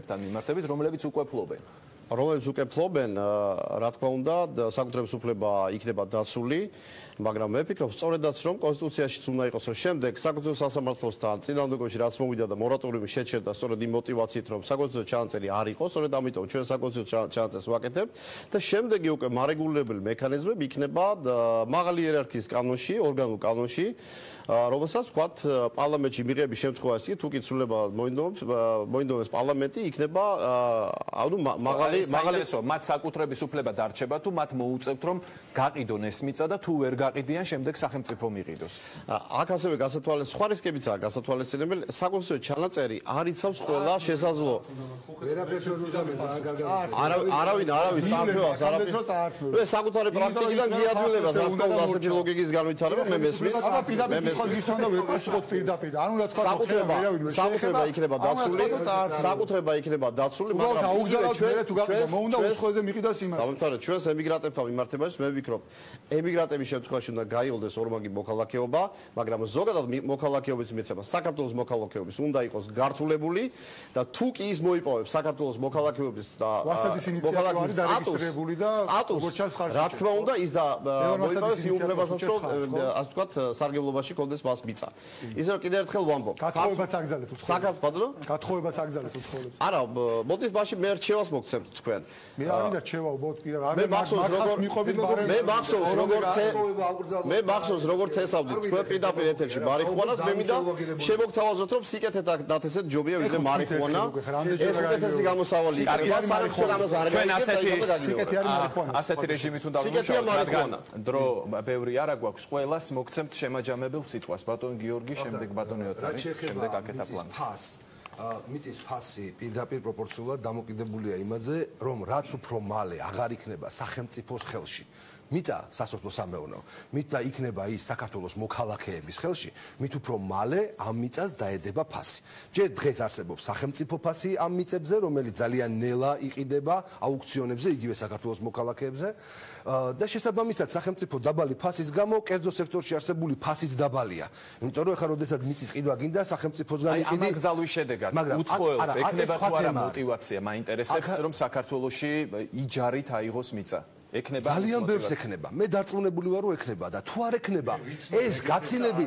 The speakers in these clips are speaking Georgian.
მიმართებით, რომლებიც უკვე ფლობენ. რომლებიც უკვე ფლობენ, რა თქმა უნდა, საკუთრების უფლება იქნება დაცული, მაგრამ მე ვფიქრობ, სწორედაც რომ კონსტიტუციაშიც უნდა იყოს, რომ შემდეგ საკონსტიტუციო სასამართლოსთან წინააღმდეგობაში რაც მოვიდა და მორატორიუმი შეჩერდა, სწორედ იმ მოტივაციით, რომ საკონსტიტუციო ჩანაწერი არ იყოს, სწორედ ამიტომ ჩვენ საკონსტიტუციო ჩანაწერს ვაკეთებთ და შემდეგი უკვე მარეგულირებელი მექანიზმები იქნება მაღალი იერარქიის კანონში, ორგანულ კანონში, რომელსაც ვთქვათ, პარლამენტში მიღების შემთხვევაში თუ კი ცვლილება მოინდომებს პარლამენტი, იქნება ანუ მაღალი მათ საკუთრების უფლება დარჩება თუ მათ მოუწევთ რომ გაყიდონ ეს მიწა და თუ ვერ გაყიდიან შემდეგ სახელმწიფო მიყიდოს. აქ ასევე სხვა რისკებიცაა გასათვალისწინებელი, საკონსტიტუციო ჩანაწერი არ იცავს ყველა შესაძლო. არავინ საერთოდ არაფერს საკუთარი პრაქტიკიდან მიადვილება რა თქმა უნდა ასეთი ლოგიკის განვითარება მე მესმის საკუთრება იქნება დაცული, მაგრამ ჩვენს ემიგრანტებთან მიმართებაში მე ვფიქრობ, ემიგრანტების შემთხვევაში უნდა გაიოლდეს ორმაგი მოქალაქეობა, მაგრამ ზოგადად მოქალაქეობის მიცემა საქართველოს მოქალაქეობის უნდა იყოს გართულებული და თუ კი ის მოიპოვებს საქართველოს მოქალაქეობის და მოქალაქეობის სტატუსს, რა თქმა უნდა, ის და მოიპოვებს იმ უფლებასაც, რომ ასე ვთქვათ, სარგებლობაში კონდეს მას მიწა. ისე რომ კიდევ ერთხელ ვამბობ, გათხოვებაც აგზავნეთ უცხოელებს. გათხოვებაც აგზავნეთ უცხოელებს. არა, მოდით მაშინ მე რჩევას მოგცემთ თქვენ. მე არ მინდა რჩევა უბოთ პირა. მე მახსოვს როგორ თესავდით თქვენ პირდაპირ ეთერში მარიხუანას, მე მინდა შემოგთავაზოთ, რომ სიკეთე დათესეთ ჯობია ვიდრე მარიხუანა. ეს უკეთესი გამოსავალი იქნება, საერთოდ ამას არ ასეთი რეჟიმით უნდა ვიმუშაოთ, რადგან დრო ბევრი არა გვაქვს, ყველას მოგცემთ შემაჯამებელ სიტყვას. ბატონ გიორგი, შემდეგ ბატონ იოთარი, შემდეგ აკეთა პლანი. მიწის ფასი პირდაპირ პროპორციულად დამოკიდებულია იმაზე, რომ რაც უფრო მალე აღარ იქნება სახელმწიფოს ხელში მიწა სასოფლო-სამეურნეო, მით და იქნება ის საქართველოს მოქალაქეების ხელში, მით უფრო მალე ამ მიწას დაედება ფასი. ჯერ დღეს არსებობს სახელმწიფო ფასი ამ მიწებზე, რომელიც ძალიან ნელა იყიდება აუქციონებზე, იგივე საქართველოს მოქალაქეებზე და შესაბამისად სახელმწიფო დაბალი ფასის გამო კერძო სექტორში არსებული ფასიც დაბალია. იმიტომ რომ ეხლა როდესაც მიწის ყიდვა გინდა სახელმწიფოსგან იყიდი. ამ გზავის შედეგად უცხოელს ექნება თუ არა мотиваცია, მაინტერესებს რომ საქართველოში იჯარით აიღოს მიწა. ძალიან ბევრს ექნება. მე დარწმუნებული ვარ, რომ ექნება და თუ არ ექნება, ეს გაცილები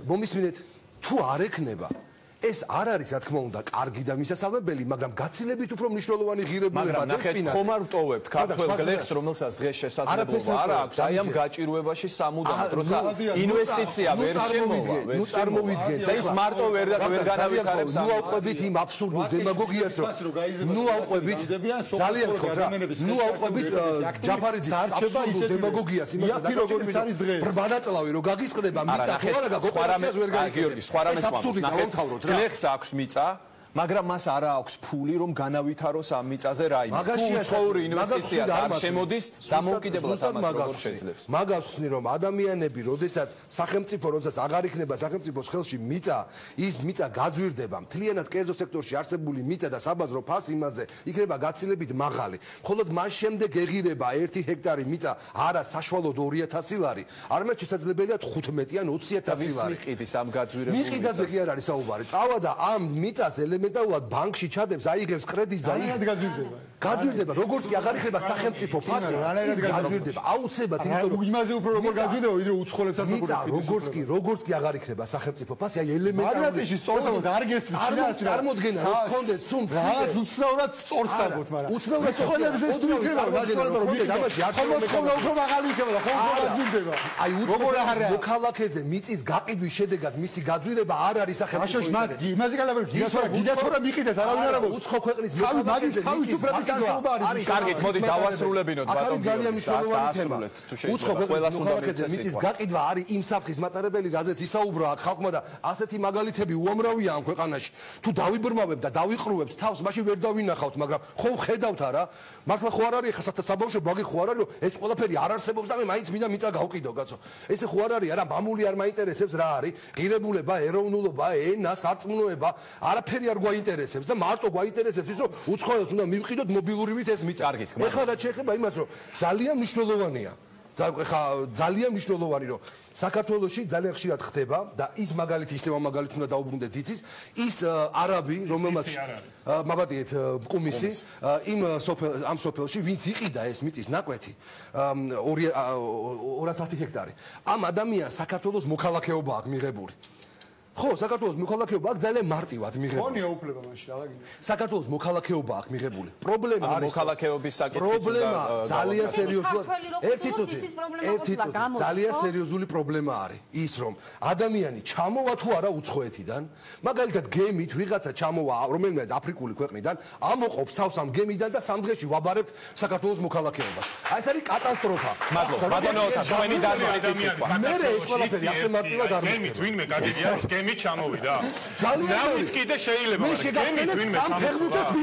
მომისმინეთ, თუ არ ექნება, ეს არ არის რა თქმა უნდა კარგი და მისასალმებელი, მაგრამ გაცილებით უფრო მნიშვნელოვანი ღირებულება და სპინა. ხომ არ ვტოვებთ ქართველ გლეხს, რომელსაც დღეს შესაძლებლობა არ აქვს, აი ამ გაჭირვებაში სამუდამოდ, როცა ინვესტიცია ვერ შემოვა, ვერ წარმოვიდგენთ და ის მარტო ვერ განავითარებს. ნუ ავყვებით იმ აბსურდულ დემაგოგიას, რომ ნუ ავყვებით ძალიან ხო რა. ნუ ავყვებით ჯაფარიძის აბსურდულ დემაგოგიას, იმას როგორიც არის დღეს. ბრბანაწლავი რო გაგისყდება მიწა თუ არა გაგოპერაციას ვერ გაიგებს. გიორგი, სხვა რამეს ვამბობ. გლეხს აქვს მიწა, მაგრამ მას არ აქვს ფული, რომ განავითაროს ამ მიწაზე რაიმე. უცხოური ინვესტიციაც არ შემოდის, დამოუკიდებლად ამას როგორ შეძლებს. მაგას ხსნი, რომ ადამიანები, როდესაც აღარ იქნება სახელმწიფოს ხელში მიწა, ის მიწა გაძვირდება, მთლიანად კერძო სექტორში არსებული მიწა და საბაზრო ფასი იმაზე იქნება გაცილებით მაღალი. მხოლოდ მას შემდეგ ეღირება 1 ჰექტარი მიწა არა საშუალოდ 2000 ლარი, არამედ შესაძლებელია 15 ან 20000 ლარი. მიყიდის ამ გაძვირებულ მიწას. მიყიდაზე კი არ არის საუბარი. წავა და ამ მიწას ელემენტარულად ბანკში ჩადებს, აიღებს კრედიტს და გაძვირდება. როგორც კი აღარ იქნება სახელმწიფო ფასი, გაძვირდება. აუცილებლად, იმიტომ რომ იმაზე უფრო როგორ გაძვირდება, ვიდრე უცხოელებსაც როგორც კი აღარ იქნება სახელმწიფო ფასი, აი ელემენტარული მაგალითში სწორსაბოთ არ გესმის, წარმოდგენა რომ გქონდეთ სულ რაღაც უცნაურად სწორსაბოთ, მაგრამ უცნაურად უცხოელებზე თუ იქნება ნაშრომება რომ მიყიდა ამაში არ შემოხმობა უფრო მაღალი იქნება და ხომ გაძვირდება. აი უცხოელ მოქალაქეზე მიწის გაყიდვის შედეგად მისი გაძვირება არ არის სახელმწიფო ინტერესი. იმაზე გალაბერტ გიდათ რა მიყიდეს, არავინ არ ამბობს. უცხო ქვეყნის მოქალაქეზე თავისუფლების განსხვავება არის. კარგით, მოდი დავასრულებინოთ ბატონ გიორგი. ძალიან მნიშვნელოვანი თემა. უცხო ქვეყნის მოქალაქეზე მიწის გაყიდვა არის იმ საფრთხის მატარებელი, რაზეც ისაუბრა აქ ხალხმა და ასეთი მაგალითები უამრავია ამ ქვეყანაში. თუ დავიბრმავებ და დავიყრუებთ თავს, მაშინ ვერ დავინახავთ, მაგრამ ხო ხედავთ არა? მართლა ხო არ არის ხა საბავშვო ბაგი ხო არ არის, რომ ეს ყველაფერი არ არსებობს და მე მაინც მინდა მიწა გავყიდო, კაცო. ესე ხო არ არის, არა, მამული არ მაინტერესებს რა არის? ღირებულება, ეროვნულობა, ენა, სარწმუნოება, არაფერი არ გვაინტერესებს და მარტო გვაინტერესებს ის, რომ უცხოელს უნდა მივყიდოთ მობილურივით ეს მიწა. ეხლა რა შეიძლება იმას, რომ ძალიან მნიშვნელოვანია. ძალიან მნიშვნელოვანი რომ საქართველოში ძალიან ხშირად ხდება და ის მაგალითი ისევ მაგალითს უნდა დაუბრუნდეთ იცის ის არაბი რომელმაც მაბადიეთ მყუმისი ამ სოფელში ვინც იყიდა ეს მიწის ნაკვეთი 210 ჰექტარი ამ ადამიანს საქართველოს მოქალაქეობა აქვს მიღებული ხო, საქართველოს მოქალაქეობა აქვს ძალიან მარტივად მიღებული. ხონია უფლება მაშინ, რა გინდა? საქართველოს მოქალაქეობა აქვს მიღებული. პრობლემა არის მოქალაქეობის საკითხი პრობლემა ძალიან სერიოზულად. ერთი ძალიან სერიოზული პრობლემა არის ის რომ ადამიანი ჩამოვა თუ არა უცხოეთიდან, მაგალითად გემით ვიღაცა ჩამოვა რომელიმე აფრიკული ქვეყნიდან, ამოყოფს თავს ამ გემიდან და სამ დღეში ვაბარებთ საქართველოს მოქალაქეობას. აი ეს არის კატასტროფა. მადლობა. ბატონოთა, ჩვენი დაზვერვის სიტყვა. მე ეს ყველაფერი ასე მარტივად არ გემით ვინმე გადიდია გემით ჩამოვიდა. ძალიან ნავით კიდე შეიძლება, მაგრამ გემით ვინმე ჩამოვიდა.